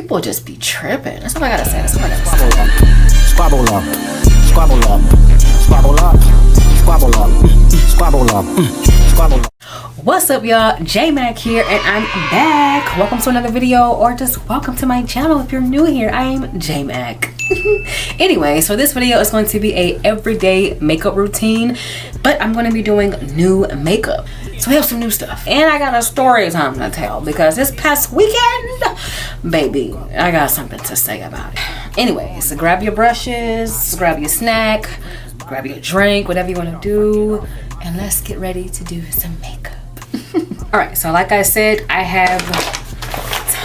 People just be tripping. That's all I gotta say. That's all I gotta say. Squabble up, squabble up, squabble up, squabble up, squabble up, squabble up. What's up, y'all? Jmac here, and I'm back. Welcome to another video, or just welcome to my channel if you're new here. I'm Jmac. Anyway, so this video is going to be a everyday makeup routine, but I'm going to be doing new makeup. So we have some new stuff, and I got a story time to tell because this past weekend, baby, I got something to say about it. Anyway, so grab your brushes, grab your snack, grab your drink, whatever you want to do, and let's get ready to do some makeup. All right, so like I said, I have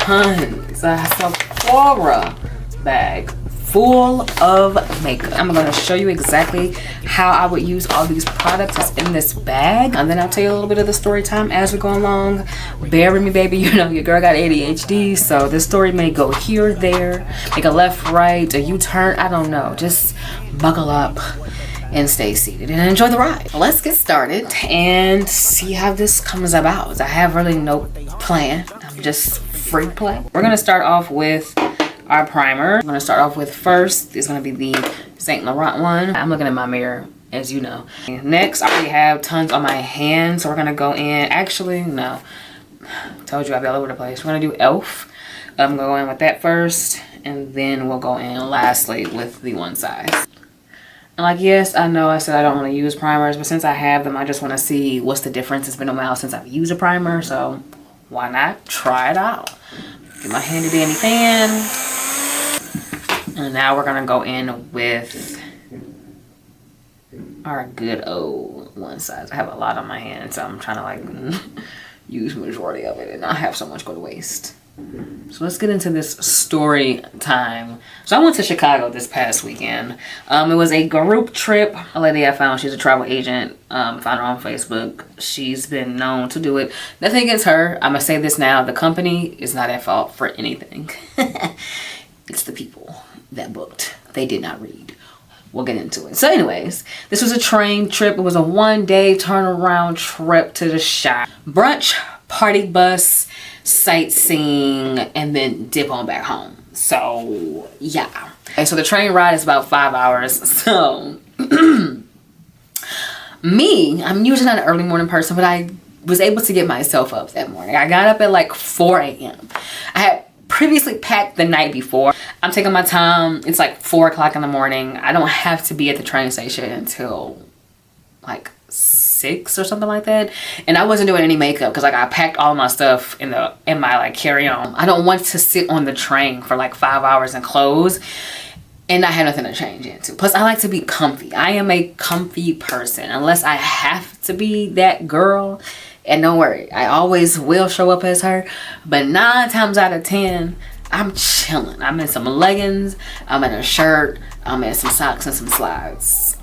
tons. I have a Sephora bag full of makeup. I'm gonna show you exactly how I would use all these products that's in this bag, and then I'll tell you a little bit of the story time as we go along. Bear with me, baby. You know your girl got ADHD, so this story may go here, there, make a left, right, a U-turn. I don't know. Just buckle up and stay seated and enjoy the ride. Let's get started and see how this comes about. I have really no plan. I'm just free play. We're gonna start off with our primer. I'm gonna start off with first, it's gonna be the Saint Laurent one. I'm looking at my mirror, as you know. Next, I already have tons on my hands, so we're gonna go in. Actually, no. Told you I'd be all over the place. We're gonna do e.l.f. I'm gonna go in with that first, and then we'll go in lastly with the one size. And like, yes, I know I said I don't want to use primers, but since I have them, I just want to see what's the difference. It's been a while since I've used a primer, so why not try it out? Get my handy dandy fan. And now we're gonna go in with our good old one size. I have a lot on my hands, so I'm trying to like use majority of it and not have so much go to waste. So let's get into this story time. So I went to Chicago this past weekend. It was a group trip. A lady I found, she's a travel agent. Found her on Facebook. She's been known to do it. Nothing against her. I'm gonna say this now. The company is not at fault for anything. It's the people that booked. They did not read. We'll get into it. So anyways, this was a train trip. It was a one-day turnaround trip to the shop. Brunch, party bus, sightseeing, and then dip on back home. So yeah. Okay, so the train ride is about 5 hours. So me, I'm usually not an early morning person, but I was able to get myself up that morning. I got up at like 4 a.m. I had previously packed the night before. I'm taking my time. It's like 4 o'clock in the morning. I don't have to be at the train station until like 6 or something like that, and I wasn't doing any makeup because like I packed all my stuff in my like carry-on. I don't want to sit on the train for like 5 hours and clothes and I had nothing to change into. Plus I like to be comfy. I am a comfy person unless I have to be that girl, and don't worry, I always will show up as her, but 9 times out of 10 I'm chilling. I'm in some leggings, I'm in a shirt, I'm in some socks and some slides.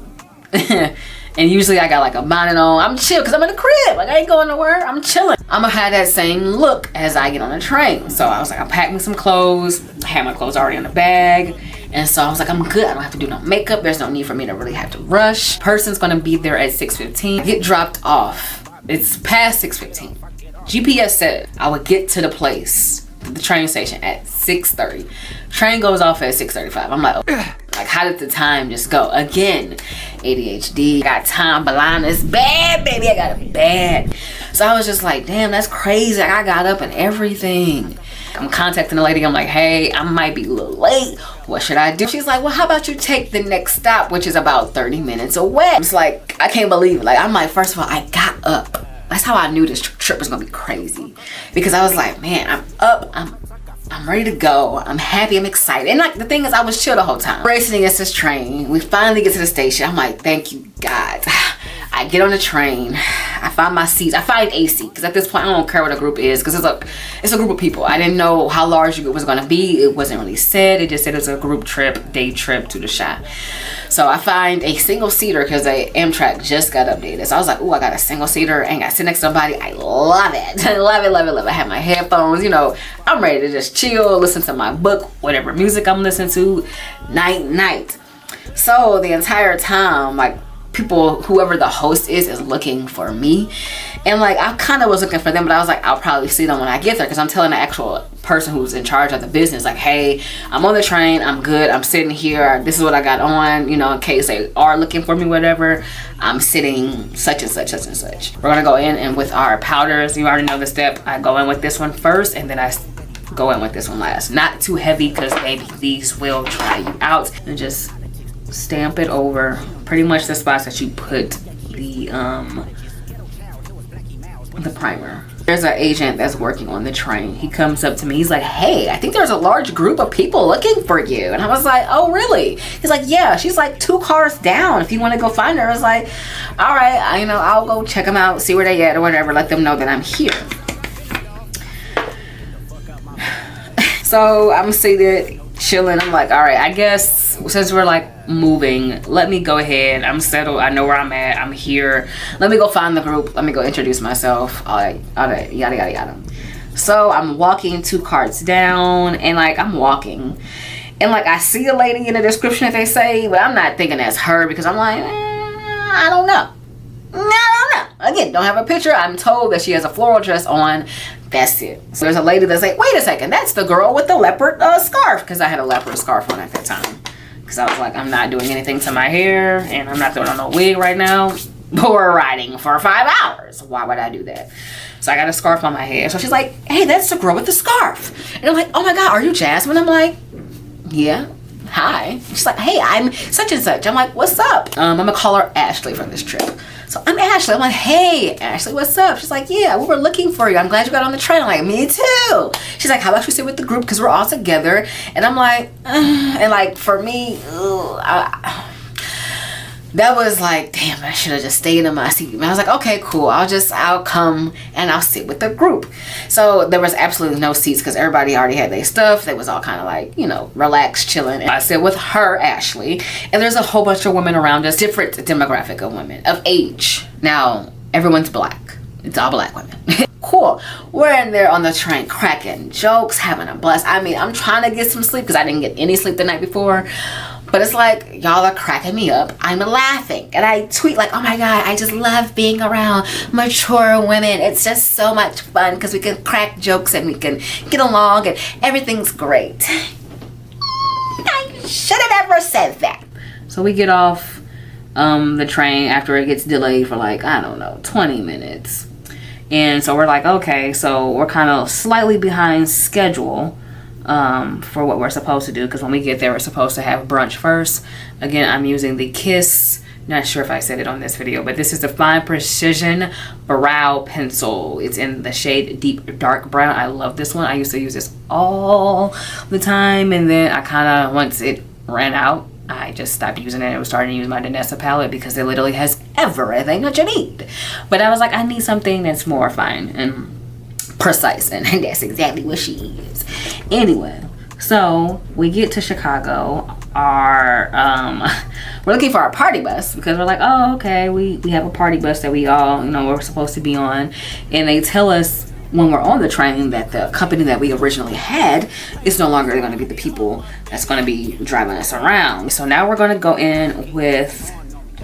And usually I got like a bonnet on. I'm chill because I'm in the crib. Like I ain't going nowhere. I'm chilling. I'm gonna have that same look as I get on the train. So I was like, I'm packing some clothes. I had my clothes already in the bag. And so I was like, I'm good. I don't have to do no makeup. There's no need for me to really have to rush. Person's gonna be there at 6:15. Get dropped off. It's past 6:15. GPS said I would get to the place, the train station, at 6:30. Train goes off at 6:35. I'm like, oh. Like, how did the time just go? Again, ADHD. I got time blindness bad, baby. I got it bad. So I was just like, damn, that's crazy. Like, I got up and everything. I'm contacting the lady. I'm like, hey, I might be a little late. What should I do? She's like, well, how about you take the next stop, which is about 30 minutes away? I'm just like, I can't believe it. Like, I'm like, first of all, I got up. That's how I knew this trip was gonna be crazy, because I was like, man, I'm up. I'm ready to go. I'm happy. I'm excited. And like the thing is, I was chill the whole time. Racing against this train. We finally get to the station. I'm like, thank you, God. I get on the train. I find my seats. I find a seat because at this point I don't care what a group is, because it's a group of people. I didn't know how large the group was going to be. It wasn't really said. It just said it was a group trip, day trip to the shop. So I find a single seater because the Amtrak just got updated. So I was like, oh, I got a single seater and I sit next to somebody. I love it. I love it, love it, love it. I have my headphones, you know, I'm ready to just chill, listen to my book, whatever music I'm listening to, night. So the entire time, like, people, whoever the host is looking for me. And like, I kind of was looking for them, but I was like, I'll probably see them when I get there, because I'm telling the actual person who's in charge of the business, like, hey, I'm on the train, I'm good, I'm sitting here, this is what I got on, you know, in case they are looking for me, whatever, I'm sitting such and such, such and such. We're gonna go in and with our powders, you already know the step, I go in with this one first, and then I go in with this one last. Not too heavy, because baby, these will dry you out. And just stamp it over pretty much the spots that you put the primer. There's an agent that's working on the train. He comes up to me, he's like, hey, I think there's a large group of people looking for you. And I was like, oh really? He's like, yeah, she's like 2 cars down, if you want to go find her. I was like, all right, I'll go check them out, see where they at or whatever, let them know that I'm here. So I'm seated, chilling. I'm like, all right, I guess since we're like moving, let me go ahead. I'm settled. I know where I'm at. I'm here. Let me go find the group. Let me go introduce myself. All right, yada, yada, yada. So I'm walking 2 carts down, and like, I'm walking. And like, I see a lady in the description that they say, but I'm not thinking that's her, because I'm like, I don't know. Again, don't have a picture. I'm told that she has a floral dress on. That's it. So there's a lady that's like, wait a second, that's the girl with the leopard scarf, because I had a leopard scarf on at that time, because I was like, I'm not doing anything to my hair, and I'm not throwing on no wig right now, but we're riding for 5 hours. Why would I do that? So I got a scarf on my head. So she's like, hey, that's the girl with the scarf. And I'm like, oh my god, are you Jasmine? I'm like, yeah, hi. She's like, hey, I'm such and such. I'm like, what's up? I'm gonna call her Ashley for this trip. So I'm Ashley. I'm like, hey, Ashley, what's up? She's like, yeah, we were looking for you. I'm glad you got on the train. I'm like, me too. She's like, how about you sit with the group, because we're all together. And I'm like, and like, for me, that was like, damn, I should have just stayed in my seat. And I was like, okay, cool. I'll come and I'll sit with the group. So there was absolutely no seats, because everybody already had their stuff. They was all kind of like, you know, relaxed, chilling. And I sit with her, Ashley, and there's a whole bunch of women around us, different demographic of women, of age. Now, everyone's black. It's all black women. Cool. We're in there on the train, cracking jokes, having a blast. I mean, I'm trying to get some sleep, because I didn't get any sleep the night before. But it's like, y'all are cracking me up. I'm laughing. And I tweet like, oh my god, I just love being around mature women. It's just so much fun, because we can crack jokes and we can get along and everything's great. I should have never said that. So we get off the train after it gets delayed for like, I don't know, 20 minutes. And so we're like, okay, so we're kind of slightly behind schedule for what we're supposed to do, because when we get there, we're supposed to have brunch first. Again, I'm using the Kiss, not sure if I said it on this video, but this is the Fine Precision Brow Pencil. It's in the shade Deep Dark Brown. I love this one. I used to use this all the time, and then I kind of, once it ran out, I just stopped using it and was starting to use my Danessa palette, because it literally has everything that you need. But I was like, I need something that's more fine and precise, and that's exactly what she is. Anyway, so we get to Chicago. We're looking for our party bus, because we're like, oh, okay, we have a party bus that we all, you know, we're supposed to be on. And they tell us when we're on the train that the company that we originally had is no longer going to be the people that's going to be driving us around. So now we're going to go in with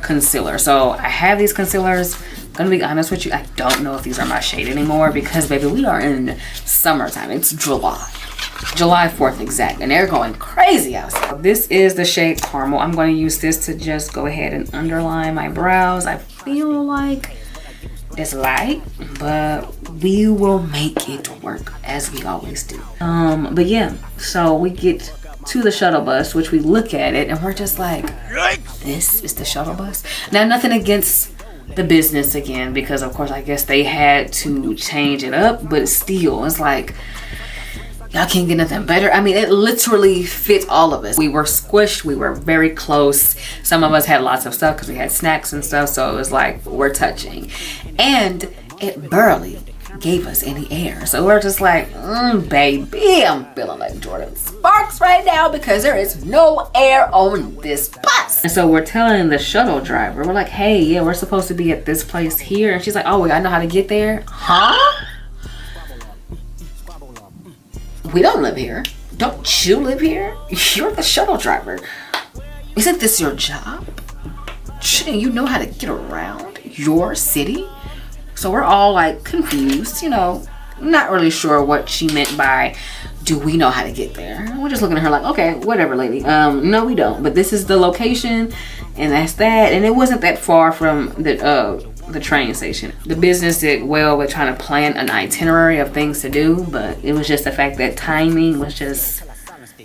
concealer. So I have these concealers. Gonna be honest with you, I don't know if these are my shade anymore, because baby, we are in summertime. It's July 4th exact, and they're going crazy outside. This is the shade Caramel. I'm going to use this to just go ahead and underline my brows. I feel like it's light, but we will make it work, as we always do. But yeah, so we get to the shuttle bus, which we look at it and we're just like, this is the shuttle bus. Now, nothing against the business again, because of course I guess they had to change it up, but still, it's like, y'all can't get nothing better. I mean, it literally fit all of us. We were squished, we were very close. Some of us had lots of stuff because we had snacks and stuff, so it was like, we're touching. And it barely gave us any air. So we're just like, baby, I'm feeling like Jordan Sparks right now, because there is no air on this bus. And so we're telling the shuttle driver, we're like, hey, yeah, we're supposed to be at this place here. And she's like, oh, wait, I know how to get there. Huh? We don't live here. Don't you live here? You're the shuttle driver. Isn't this your job? shouldn't you know how to get around your city? So we're all like confused, you know, not really sure what she meant by, do we know how to get there? We're just looking at her like, okay, whatever, lady. No, we don't. But this is the location, and that's that. And it wasn't that far from the train station. The business did well with trying to plan an itinerary of things to do, but it was just the fact that timing was just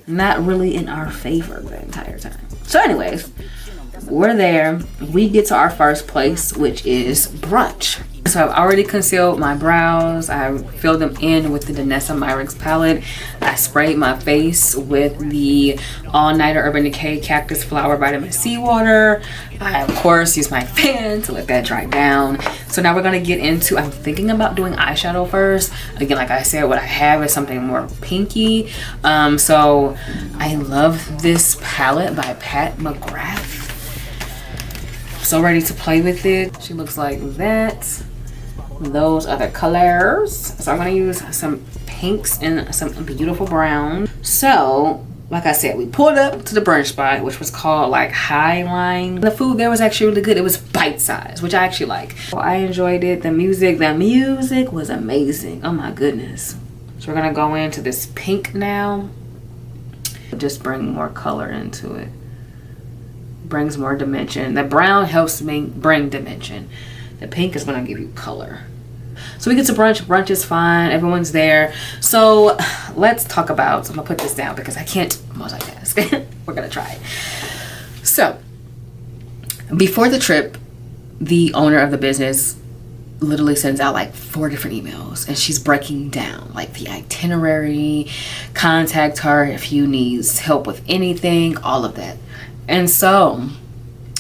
not really in our favor the entire time. So anyways, we're there. We get to our first place, which is brunch. So I've already concealed my brows. I filled them in with the Danessa Myricks palette. I sprayed my face with the All Nighter Urban Decay Cactus Flower Vitamin C water. I of course used my fan to let that dry down. So now we're gonna get into, I'm thinking about doing eyeshadow first. Again, like I said, what I have is something more pinky. So I love this palette by Pat McGrath. So ready to play with it. She looks like that. Those other colors. So I'm gonna use some pinks and some beautiful brown. So like I said, we pulled up to the brunch spot, which was called like Highline. The food there was actually really good. It was bite-sized, which I actually like. So I enjoyed it. The music was amazing. Oh my goodness. So we're gonna go into this pink now. Just bring more color into it. Brings more dimension. The brown helps me bring dimension. The pink is gonna give you color. So we get to brunch. Brunch is fine. Everyone's there. So let's talk about, I'm gonna put this down because I can't multitask. We're gonna try it. So before the trip, the owner of the business literally sends out like 4 different emails, and she's breaking down like the itinerary, contact her if you need help with anything, all of that. And so,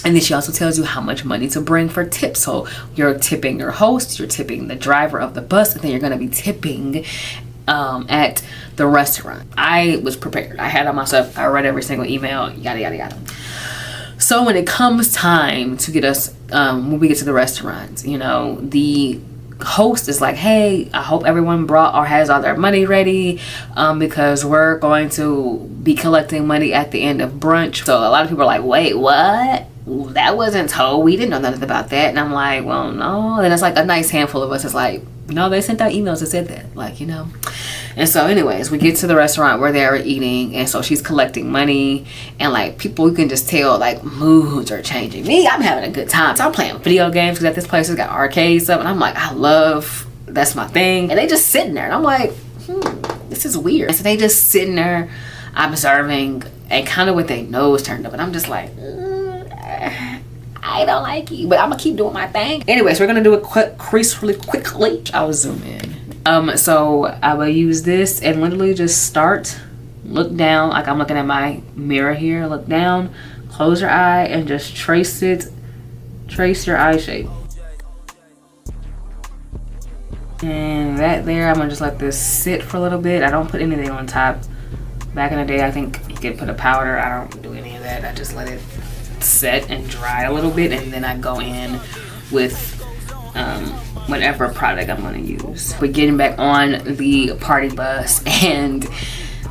and then she also tells you how much money to bring for tips. So you're tipping your host, you're tipping the driver of the bus, and then you're going to be tipping at the restaurant. I was prepared. I had all my stuff. I read every single email, yada, yada, yada. So when it comes time to get us, when we get to the restaurant, you know, the host is like, hey, I hope everyone brought or has all their money ready, because we're going to be collecting money at the end of brunch. So a lot of people are like, wait, what? That wasn't told. We didn't know nothing about that. And I'm like, well, no. And it's like a nice handful of us is like, no, they sent out emails that said that, like, you know. And so anyways, we get to the restaurant where they're eating, and so she's collecting money, and like people, you can just tell like moods are changing. Me, I'm having a good time. So I'm playing video games because at this place it's got arcade stuff, and I'm like, that's my thing. And they just sitting there, and I'm like, this is weird. So they just sitting there observing and kind of with their nose turned up, and I'm just like, I don't like you, but I'm gonna keep doing my thing. Anyways, we're gonna do a quick crease really quickly. I'll zoom in. So I will use this and literally just start, look down like I'm looking at my mirror here, look down, close your eye, and just trace your eye shape. And that there, I'm gonna just let this sit for a little bit. I don't put anything on top. Back in the day, I think you could put a powder. I don't do any of that. I just let it set and dry a little bit, and then I go in with whatever product I'm gonna use. We're getting back on the party bus, and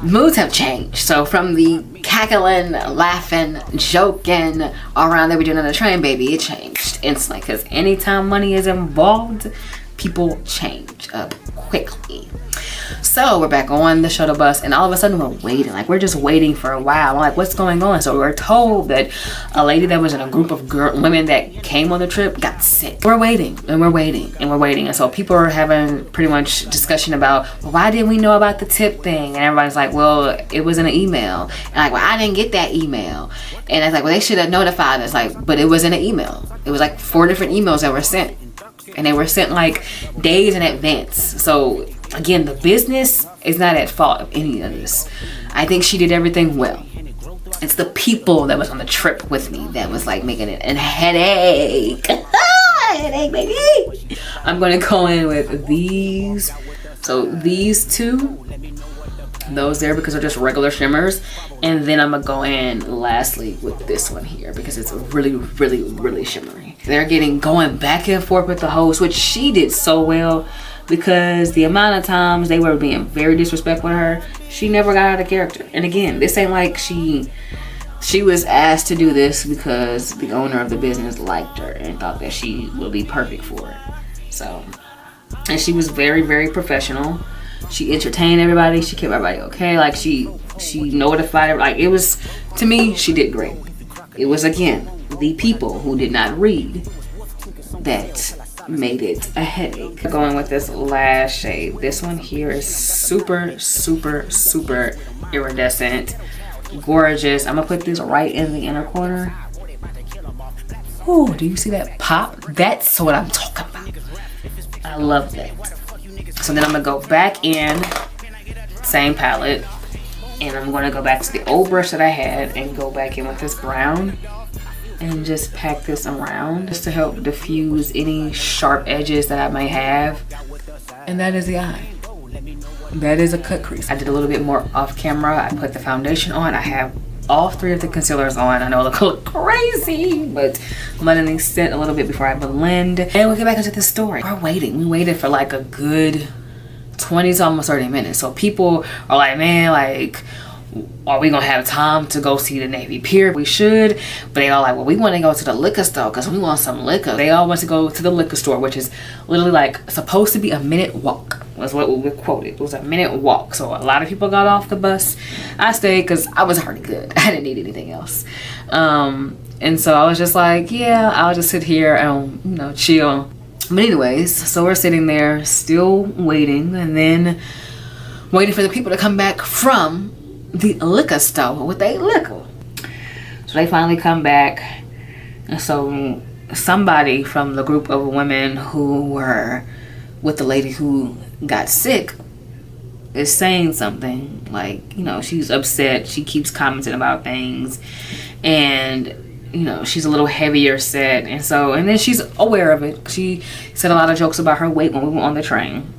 moods have changed. So from the cackling, laughing, joking around that we're doing on the train, baby, it changed instantly, because anytime money is involved, people change up quickly. So we're back on the shuttle bus, and all of a sudden we're waiting. Like, we're just waiting for a while. I'm like, what's going on? So we're told that a lady that was in a group of women that came on the trip got sick. We're waiting, and we're waiting, and we're waiting. And so people are having pretty much discussion about, well, why didn't we know about the tip thing? And everybody's like, well, it was in an email. And like, well, I didn't get that email. And it's like, well, they should have notified us. Like, but it was in an email. It was like 4 different emails that were sent. And they were sent like days in advance. So again, the business is not at fault of any of this. I think she did everything well. It's the people that was on the trip with me that was like making it a headache. Headache, baby. I'm gonna go in with these. So these 2, those there, because they're just regular shimmers, and then I'm gonna go in lastly with this one here because it's really, really, really shimmery. They're going back and forth with the host, which she did so well, because the amount of times they were being very disrespectful to her, she never got out of character. And again, this ain't like she She was asked to do this because the owner of the business liked her and thought that she would be perfect for it. So, and she was very, very professional. She entertained everybody. She kept everybody okay. Like she notified her. Like it was, to me, she did great. It was, again, the people who did not read that made it a headache. Going with this last shade. This one here is super, super, super iridescent. Gorgeous. I'm gonna put this right in the inner corner. Oh, do you see that pop? That's what I'm talking about. I love that. So then I'm gonna go back in, same palette, and I'm gonna go back to the old brush that I had and go back in with this brown and just pack this around just to help diffuse any sharp edges that I may have. And that is the eye. That is a cut crease. I did a little bit more off camera. I put the foundation on. I have all 3 of the concealers on. I know it look crazy, but I'm letting these sit a little bit before I blend. And we'll get back into the story. We're waiting. We waited for like a good 20 to almost 30 minutes. So people are like, man, like, are we gonna have time to go see the Navy Pier? We should. But they all like, well, we want to go to the liquor store because we want some liquor. They all want to go to the liquor store, which is literally like supposed to be a minute walk. Was what we were quoted. It was a minute walk. So a lot of people got off the bus. I stayed because I was already good. I didn't need anything else. And so I was just like, yeah, I'll just sit here and, you know, chill. But anyways, so we're sitting there still waiting, and then waiting for the people to come back from the liquor store with their liquor. So they finally come back. And so somebody from the group of women who were with the lady who got sick is saying something like, you know, she's upset. She keeps commenting about things, and you know, she's a little heavier set, and then she's aware of it. She said a lot of jokes about her weight when we were on the train.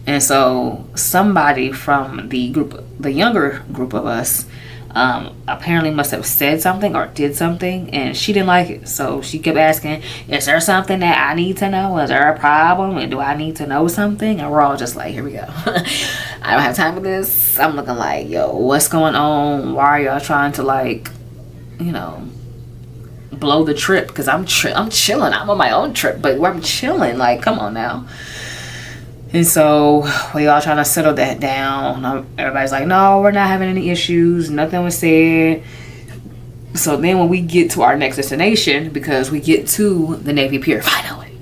And so somebody from the group, the younger group of us, apparently must have said something or did something, and she didn't like it. So she kept asking, is there something that I need to know? Is there a problem? And do I need to know something? And we're all just like, here we go. I don't have time for this. I'm looking like, yo, what's going on? Why are y'all trying to, like, you know, blow the trip? Because I'm chilling. I'm on my own trip, but I'm chilling. Like, come on now. And so we all trying to settle that down. Everybody's like, no, we're not having any issues. Nothing was said. So then when we get to our next destination, because we get to the Navy Pier finally.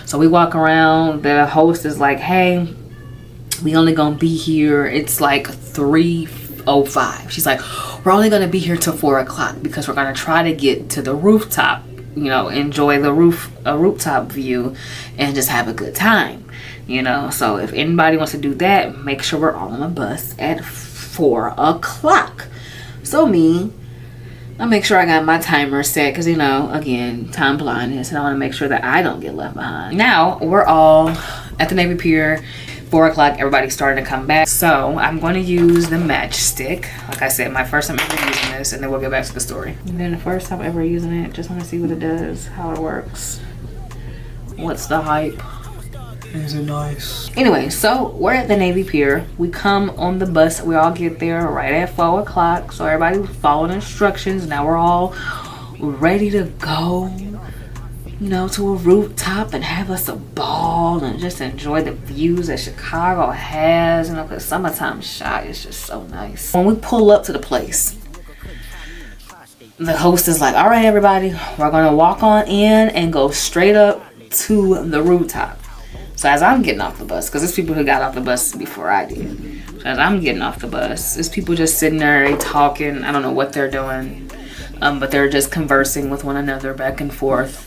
So we walk around. The host is like, hey, we only gonna be here. It's like 3:05. She's like, we're only gonna be here till 4 o'clock because we're gonna try to get to the rooftop, you know, enjoy the rooftop view and just have a good time. You know, so if anybody wants to do that, make sure we're all on the bus at 4 o'clock. So I make sure I got my timer set because, you know, again, time blindness, and I want to make sure that I don't get left behind. Now we're all at the Navy Pier, 4 o'clock. Everybody's starting to come back. So I'm going to use the matchstick. Like I said, my first time ever using this, and then we'll get back to the story. And then the first time ever using it, just want to see what it does, how it works. What's the hype? Is it nice? Anyway, so we're at the Navy Pier. We come on the bus. We all get there right at 4 o'clock. So everybody following instructions. Now we're all ready to go, you know, to a rooftop and have us a ball and just enjoy the views that Chicago has. You know, because summertime shot is just so nice. When we pull up to the place, the host is like, all right, everybody, we're going to walk on in and go straight up to the rooftop. So as I'm getting off the bus, because there's people who got off the bus before I did. So as I'm getting off the bus, there's people just sitting there talking. I don't know what they're doing, but they're just conversing with one another back and forth.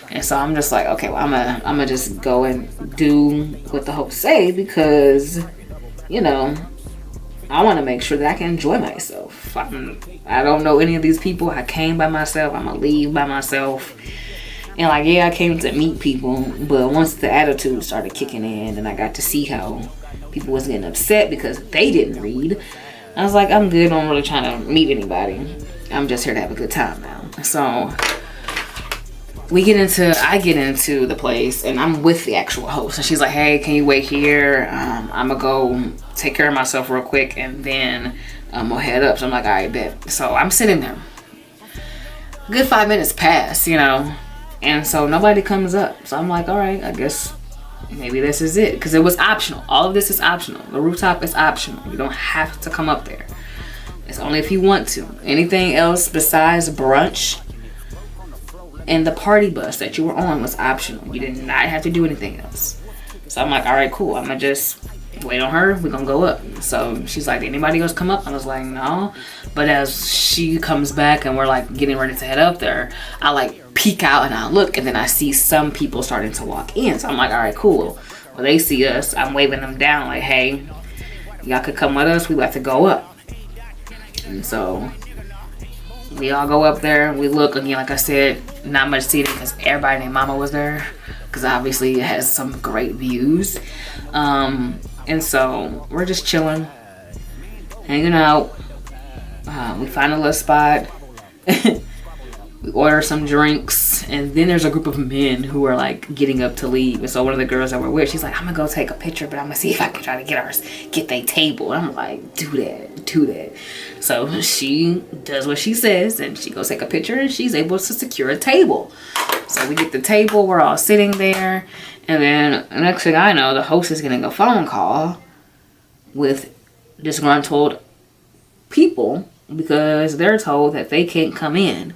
And so I'm just like, okay, well, I'm gonna just go and do what the hosts say because, you know, I want to make sure that I can enjoy myself. I don't know any of these people. I came by myself. I'm gonna leave by myself. And like, yeah, I came to meet people, but once the attitude started kicking in and I got to see how people was getting upset because they didn't read, I was like, I'm good. I'm really trying to meet anybody. I'm just here to have a good time now. So I get into the place and I'm with the actual host, and she's like, hey, can you wait here? I'm gonna go take care of myself real quick and then we'll head up. So I'm like, all right, bet. So I'm sitting there. A good 5 minutes pass, you know, and so nobody comes up. So I'm like, all right, I guess maybe this is it, because it was optional. All of this is optional. The rooftop is optional. You don't have to come up there. It's only if you want to. Anything else besides brunch and the party bus that you were on was optional. You did not have to do anything else. So I'm like, all right, cool. I'm gonna just wait on her. We're gonna go up. So she's like, did anybody else come up? I was like, no. But as she comes back and we're like getting ready to head up there, I like peek out and I look, and then I see some people starting to walk in. So I'm like, all right, cool. Well, they see us. I'm waving them down like, hey, y'all could come with us. We have to go up. And so we all go up there. We look again, like I said, not much seating because everybody named Mama was there, because obviously it has some great views. And so we're just chilling, hanging out. We find a little spot. We order some drinks, and then there's a group of men who are like getting up to leave. And so one of the girls that we're with, she's like, I'm gonna go take a picture, but I'm gonna see if I can try to get their table. And I'm like, do that. So she does what she says, and she goes take a picture, and she's able to secure a table. So we get the table, we're all sitting there, and then the next thing I know, the host is getting a phone call with disgruntled people because they're told that they can't come in.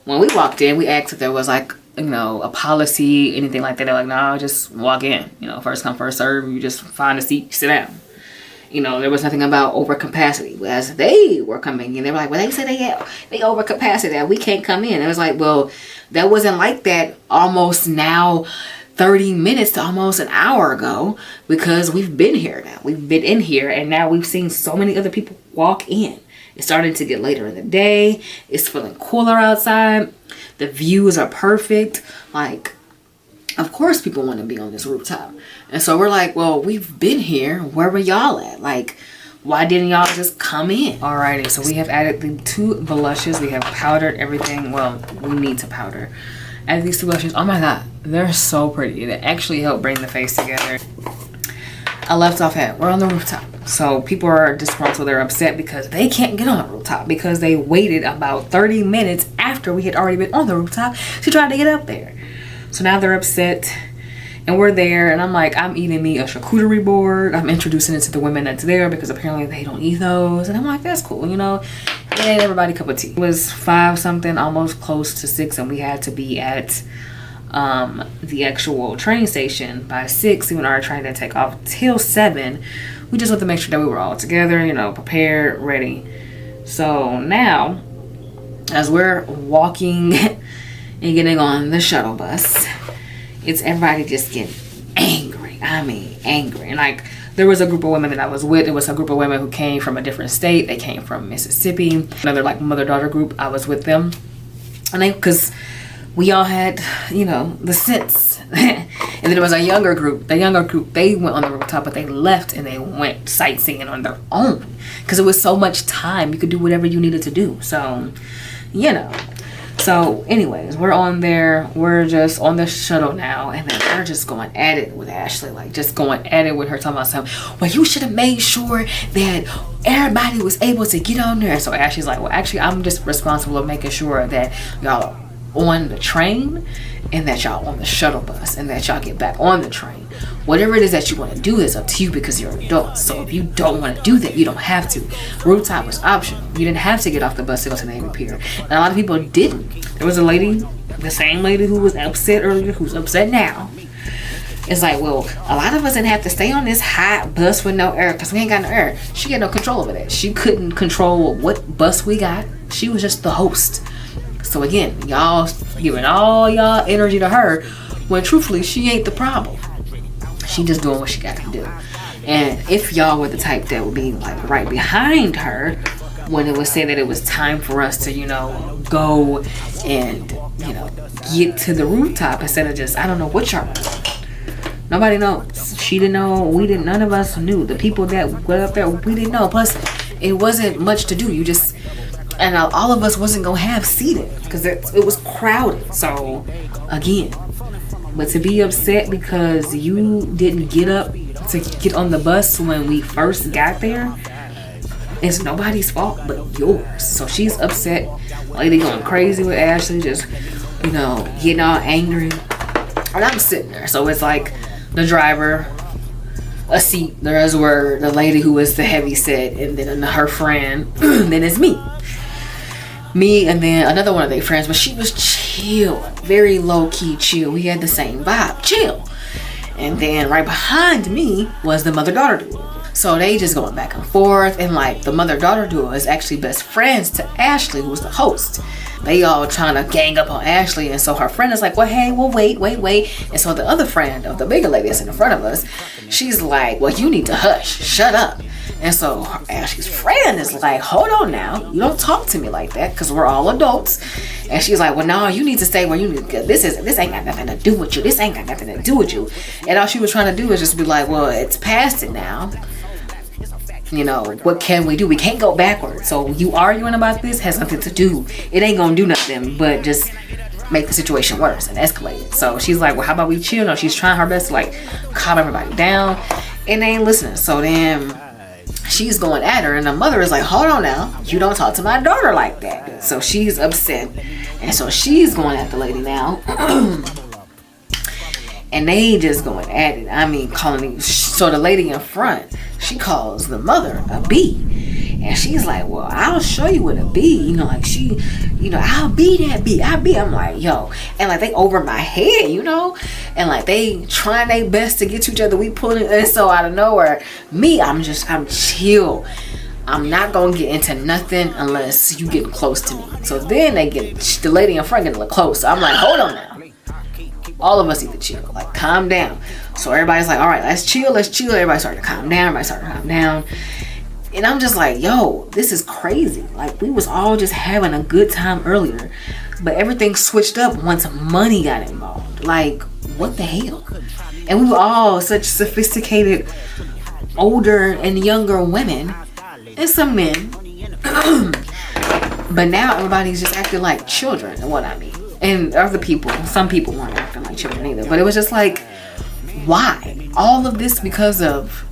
When we walked in, we asked if there was like, you know, a policy, anything like that. They're like, no, just walk in. You know, first come, first serve. You just find a seat, sit down. You know, there was nothing about overcapacity. As they were coming in, they were like, well, they said they overcapacity, that we can't come in. And it was like, well, that wasn't like that almost now 30 minutes to almost an hour ago, because we've been here now. We've been in here, and now we've seen so many other people walk in. It's starting to get later in the day. It's feeling cooler outside. The views are perfect. Like, of course people want to be on this rooftop. And so we're like, well, we've been here. Where were y'all at? Like, why didn't y'all just come in? Alrighty, so we have added the 2 blushes. We have powdered everything. Well, we need to powder. Add these 2 blushes. Oh my god, they're so pretty. They actually help bring the face together. I left off at, we're on the rooftop. So people are disgruntled, they're upset because they can't get on the rooftop because they waited about 30 minutes after we had already been on the rooftop to try to get up there. So now they're upset, and we're there, and I'm like, I'm eating me a charcuterie board. I'm introducing it to the women that's there because apparently they don't eat those. And I'm like, that's cool, you know. It ain't everybody cup of tea. It was 5 something, almost close to 6, and we had to be at the actual train station by 6, even our train didn't take off till 7. We just wanted to make sure that we were all together, you know, prepared, ready. So now, as we're walking and getting on the shuttle bus, it's everybody just getting angry. I mean, angry. And like, there was a group of women that I was with. It was a group of women who came from a different state. They came from Mississippi. Another like mother-daughter group. I was with them. And because we all had, you know, the sense. And then there was a younger group. The younger group, they went on the rooftop, but they left and they went sightseeing on their own. Because it was so much time. You could do whatever you needed to do. So, you know. So, anyways, we're on there. We're just on the shuttle now. And then we're just going at it with Ashley. Like, just going at it with her, talking about something. Well, you should have made sure that everybody was able to get on there. So, Ashley's like, well, actually, I'm just responsible of making sure that y'all are on the train and that y'all on the shuttle bus and that y'all get back on the train. Whatever it is that you want to do is up to you because you're an adult. So if you don't want to do that, you don't have to. Rooftop was optional. You didn't have to get off the bus to go to Navy Pier. And a lot of people didn't. There was a lady, the same lady who was upset earlier, who's upset now. It's like, well, a lot of us didn't have to stay on this hot bus with no air because we ain't got no air. She had no control over that. She couldn't control what bus we got. She was just the host. So again, y'all giving all y'all energy to her when truthfully she ain't the problem. She just doing what she got to do. And if y'all were the type that would be like right behind her when it was said that it was time for us to, you know, go and, you know, get to the rooftop instead of just, I don't know what y'all doing. Nobody knows. She didn't know. We didn't. None of us knew. The people that went up there, we didn't know. Plus, it wasn't much to do. You just, And all of us wasn't gonna have seating because it was crowded. So again, but to be upset because you didn't get up to get on the bus when we first got there, it's nobody's fault but yours. So she's upset, lady going crazy with Ashley, just, you know, getting all angry. And I'm sitting there. So it's like the driver, a seat, there's where the lady who was the heavy set, and then her friend, then it's me, and then another one of their friends, but she was chill, very low-key chill. We had the same vibe, chill. And then right behind me was the mother-daughter duo. So they just going back and forth, and like the mother-daughter duo is actually best friends to Ashley, who's the host. They all trying to gang up on Ashley, and so her friend is like, well, hey, well, wait. And so the other friend of the bigger lady that's in front of us, she's like, well, you need to hush, shut up. And so Ashley's friend is like, hold on now, you don't talk to me like that because we're all adults. And she's like, well, no, you need to stay where you need to go. This ain't got nothing to do with you. This ain't got nothing to do with you. And all she was trying to do is just be like, well, it's past it now. You know, what can we do? We can't go backwards. So you arguing about this has nothing to do. It ain't gonna do nothing but just make the situation worse and escalate it. So she's like, well, how about we chill? No, she's trying her best to like calm everybody down, and they ain't listening. So then she's going at her, and the mother is like, hold on now, you don't talk to my daughter like that. So she's upset, and so she's going at the lady now. And they just going at it. I mean, calling me. So the lady in front, she calls the mother a B. And she's like, well, I'll show you what a B. You know, like she, you know, I'll be that B. I'm like, yo. And like they over my head, you know. And like they trying their best to get to each other. We pulling it. And so out of nowhere, me, I'm chill. I'm not going to get into nothing unless you get close to me. So then the lady in front getting a little close. So I'm like, hold on now. All of us need to chill, like calm down. So everybody's like, all right, let's chill. Everybody started to calm down. And I'm just like, yo, this is crazy. Like we was all just having a good time earlier, but everything switched up once money got involved. Like, what the hell? And we were all such sophisticated, older and younger women, and some men. But now everybody's just acting like children, and what I mean. And other people, some people weren't acting like children either. But it was just like, why? All of this because of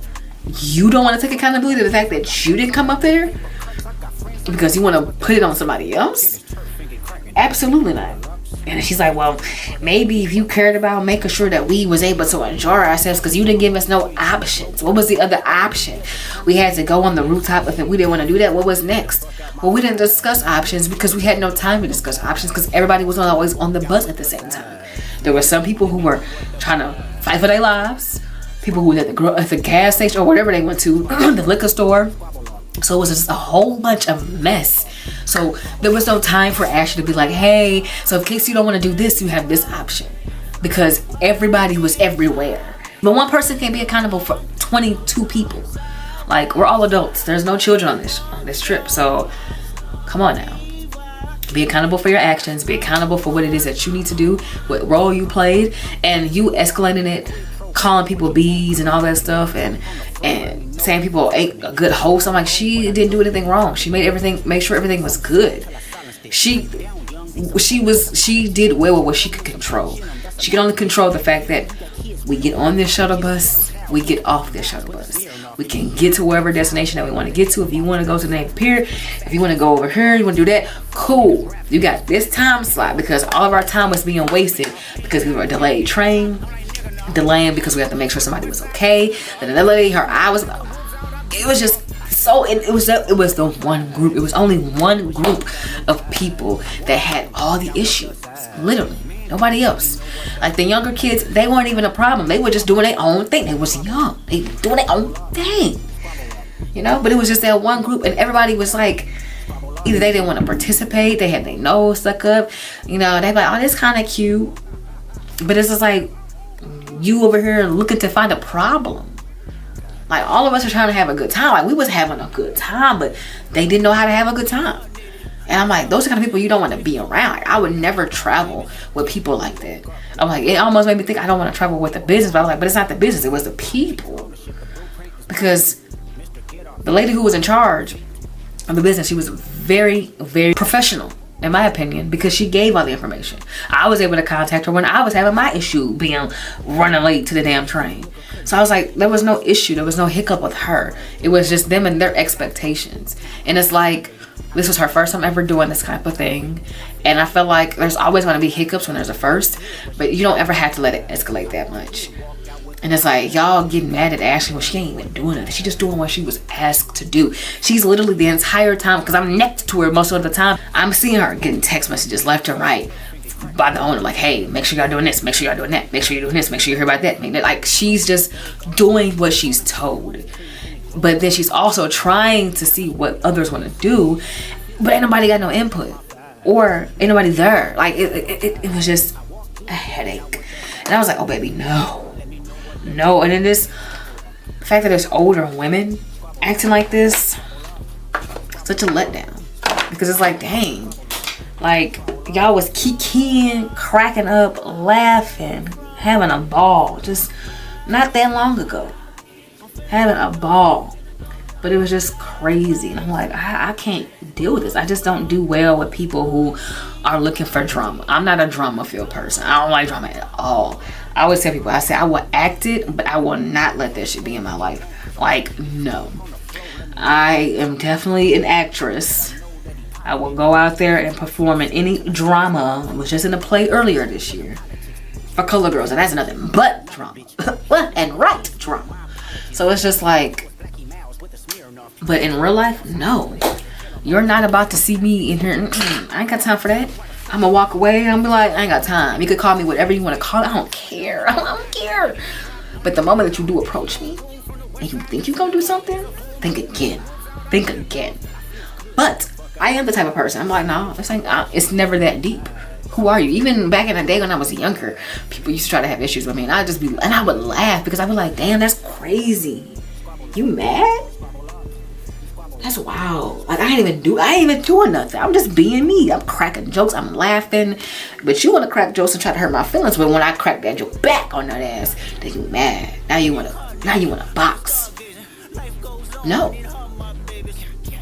you don't want to take accountability to the fact that you didn't come up there? Because you want to put it on somebody else? Absolutely not. And she's like, well, maybe if you cared about making sure that we was able to enjoy ourselves because you didn't give us no options. What was the other option? We had to go on the rooftop. If we didn't want to do that, what was next? Well, we didn't discuss options because we had no time to discuss options because everybody was always on the bus at the same time. There were some people who were trying to fight for their lives. People who were at the gas station or whatever they went to, the liquor store. So it was just a whole bunch of mess. So there was no time for Ashley to be like, hey, so in case you don't want to do this, you have this option. Because everybody was everywhere. But one person can't be accountable for 22 people. Like, we're all adults. There's no children on this trip. So come on now. Be accountable for your actions. Be accountable for what it is that you need to do, what role you played, and you escalating it, calling people bees and all that stuff, and saying people ain't a good host. I'm like, she didn't do anything wrong. She made sure everything was good. She did well with what she could control. She could only control the fact that we get on this shuttle bus, we get off this shuttle bus. We can get to wherever destination that we want to get to. If you want to go to the Neva Pier, if you want to go over here, you want to do that, cool. You got this time slot because all of our time was being wasted because we were a delayed train. Delaying because we had to make sure somebody was okay. Then another lady, her eye was, it was just so, it was the one group. It was only one group of people that had all the issues. Literally, nobody else. Like the younger kids, they weren't even a problem. They were just doing their own thing. They was young. They were doing their own thing. You know, but it was just that one group, and everybody was like, either they didn't want to participate, they had their nose stuck up. You know, they like, oh, this kind of cute. But it's just like, you over here looking to find a problem. Like, all of us are trying to have a good time. Like, we was having a good time, but they didn't know how to have a good time. And I'm like, those are the kind of people you don't want to be around. Like, I would never travel with people like that. I'm like, it almost made me think I don't want to travel with the business. But I was like, but it's not the business, it was the people. Because the lady who was in charge, of the business. She was very, very professional, in my opinion, because she gave all the information. I was able to contact her when I was having my issue being running late to the damn train. So I was like, there was no issue. There was no hiccup with her. It was just them and their expectations. And it's like, this was her first time ever doing this type of thing. And I feel like there's always going to be hiccups when there's a first, but you don't ever have to let it escalate that much. And it's like, y'all getting mad at Ashley. Well, she ain't even doing it. She's just doing what she was asked to do. She's literally the entire time, because I'm next to her most of the time, I'm seeing her getting text messages left and right by the owner, like, hey, make sure y'all doing this, make sure y'all doing that, make sure you're doing this, make sure you hear about that. Like, she's just doing what she's told. But then she's also trying to see what others want to do, but ain't nobody got no input, or ain't nobody there. Like, it was just a headache. And I was like, oh baby, no. And then the fact that there's older women acting like this, such a letdown. Because it's like, dang, like, y'all was kikiing, cracking up, laughing, having a ball just not that long ago. Having a ball. But it was just crazy. And I'm like, I can't deal with this. I just don't do well with people who are looking for drama. I'm not a drama-filled person. I don't like drama at all. I always tell people, I say I will act it, but I will not let that shit be in my life. Like, no. I am definitely an actress. I will go out there and perform in any drama. I was just in a play earlier this year for Color Girls, and that's nothing but drama. And right drama. So it's just like, but in real life, no. You're not about to see me in here. I ain't got time for that. I'm gonna walk away and I'm be like, I ain't got time. You could call me whatever you want to call it. I don't care. I don't care. But the moment that you do approach me and you think you're gonna do something, think again. Think again. But I am the type of person, I'm like, no, it's never that deep. Who are you? Even back in the day when I was younger, people used to try to have issues with me, and I would laugh because I'd be like, damn, that's crazy. You mad? That's wild. Like, I ain't even doing nothing. I'm just being me. I'm cracking jokes. I'm laughing. But you want to crack jokes and try to hurt my feelings. But when I crack that joke back on that ass, then you mad. Now you wanna box. No.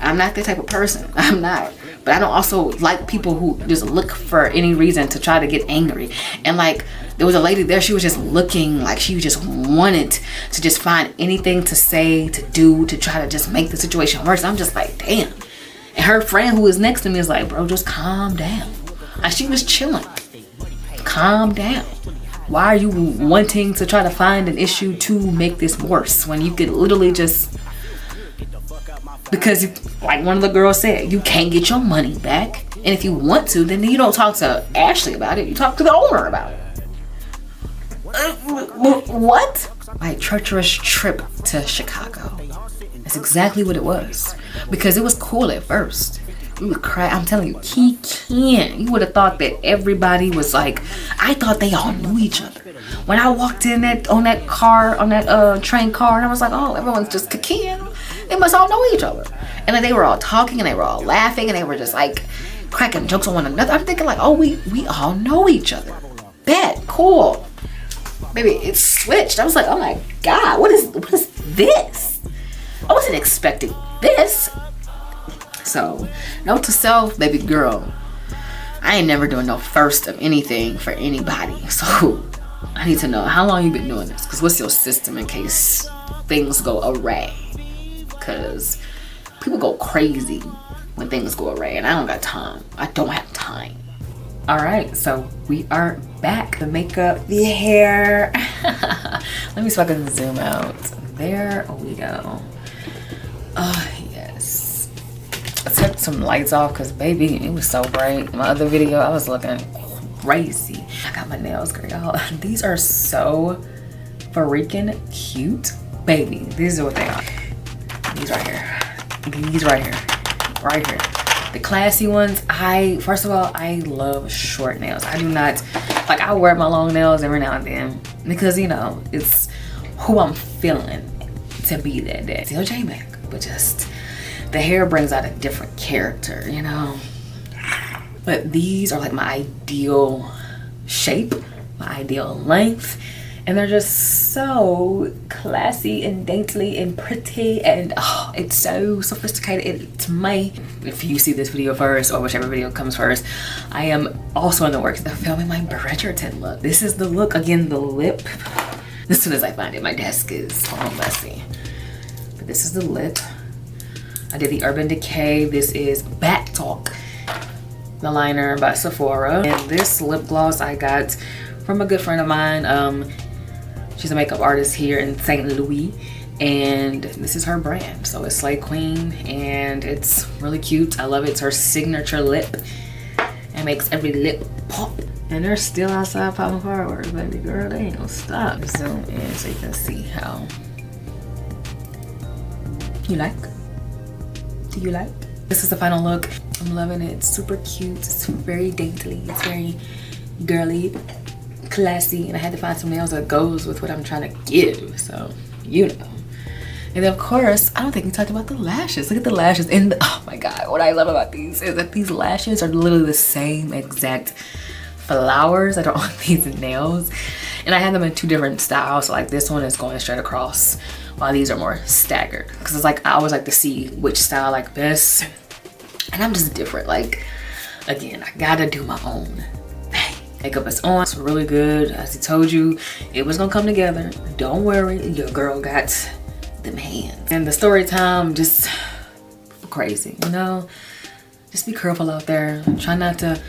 I'm not that type of person. I'm not. But I don't also like people who just look for any reason to try to get angry. And like, there was a lady there, she was just looking like she just wanted to just find anything to say, to do, to try to just make the situation worse. I'm just like, damn. And her friend who was next to me is like, bro, just calm down. Like, she was chilling. Calm down. Why are you wanting to try to find an issue to make this worse when you could literally just... Because, like one of the girls said, you can't get your money back. And if you want to, then you don't talk to Ashley about it. You talk to the owner about it. What? My treacherous trip to Chicago. That's exactly what it was. Because it was cool at first. You would cry. I'm telling you, he can't. You would have thought that everybody was like, I thought they all knew each other. When I walked in on that train car, and I was like, oh, everyone's just kicking. They must all know each other. And then they were all talking and they were all laughing and they were just like cracking jokes on one another. I'm thinking like, oh, we all know each other. Bet, cool. Maybe it switched. I was like, oh my God, what is this? I wasn't expecting this. So, note to self, baby girl, I ain't never doing no first of anything for anybody. So I need to know how long you been doing this, because what's your system in case things go awry? Because people go crazy when things go awry, and I don't got time. I don't have time. All right, so we are back. The makeup, the hair. Let me see if I can zoom out. There we go. Oh yes. I took some lights off because baby, it was so bright. My other video, I was looking crazy. I got my nails, girl. These are so freaking cute, baby. These are what they are. These right here. These right here. Right here. The classy ones, first of all, I love short nails. I do not, like, I wear my long nails every now and then because, you know, it's who I'm feeling to be that day. Still Jmac, but just the hair brings out a different character, you know. But these are like my ideal shape, my ideal length. And they're just so classy and daintily and pretty, and oh, it's so sophisticated. It's my, if you see this video first or whichever video comes first, I am also in the works of filming my Bridgerton look. This is the look. Again, the lip. As soon as I find it, my desk is all messy. But this is the lip. I did the Urban Decay. This is Back Talk, the liner by Sephora. And this lip gloss I got from a good friend of mine. She's a makeup artist here in St. Louis, and this is her brand. So it's Slay Queen, and it's really cute. I love it. It's her signature lip. It makes every lip pop. And they're still outside popping fireworks, baby girl. They ain't gonna stop. Zoom in so you can see how. You like? Do you like? This is the final look. I'm loving it. It's super cute. It's very dainty. It's very girly, classy, and I had to find some nails that goes with what I'm trying to give, so you know. And then of course, I don't think we talked about the lashes. Look at the lashes. And oh my god, what I love about these is that these lashes are literally the same exact flowers that are on these nails, and I had them in two different styles. So like this one is going straight across, while these are more staggered, because it's like I always like to see which style I like best, and I'm just different. Like, again, I gotta do my own. Makeup is on. It's really good. As I told you, it was gonna come together. Don't worry, your girl got them hands. And the story time, just crazy, you know? Just be careful out there. Try not to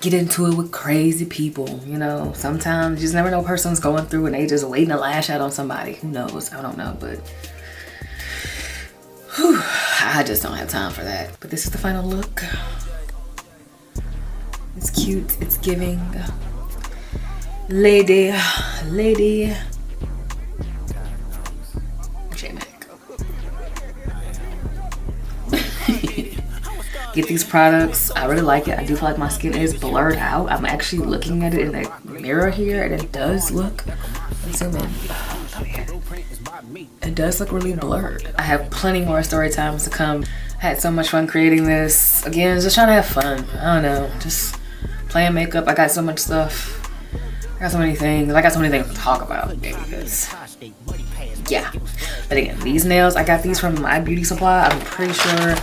get into it with crazy people, you know? Sometimes you just never know what a person's going through and they just waiting to lash out on somebody. Who knows? I don't know, but whew, I just don't have time for that. But this is the final look. It's cute, it's giving lady Jmac. Get these products. I really like it. I do feel like my skin is blurred out. I'm actually looking at it in the mirror here, and it does look, let's zoom in. It does look really blurred. I have plenty more story times to come. I had so much fun creating this. Again, just trying to have fun. I don't know, just playing makeup. I got so much stuff. I got so many things. I got so many things to talk about, baby, because yeah. But again, these nails, I got these from My Beauty Supply. I'm pretty sure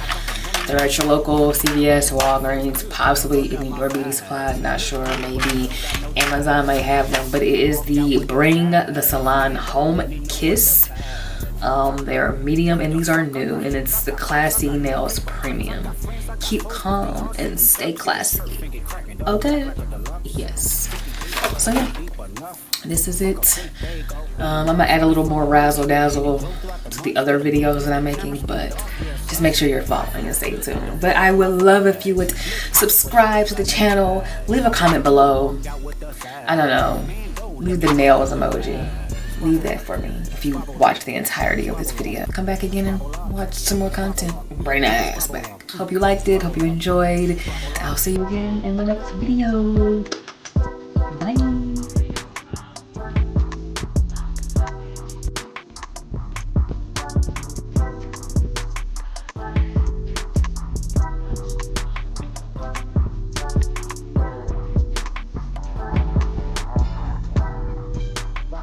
they're at your local CVS, Walgreens, possibly even your beauty supply. Not sure, maybe Amazon may have them. But it is the Bring the Salon Home Kiss. They're medium and these are new, and it's the Classy Nails Premium. Keep calm and stay classy. Okay? Yes. So yeah, this is it. I'm gonna add a little more razzle dazzle to the other videos that I'm making, but just make sure you're following and stay tuned. But I would love if you would subscribe to the channel, leave a comment below. I don't know, leave the nails emoji. Leave that for me if you watch the entirety of this video. Come back again and watch some more content. Bring that ass back. Hope you liked it. Hope you enjoyed. I'll see you again in the next video.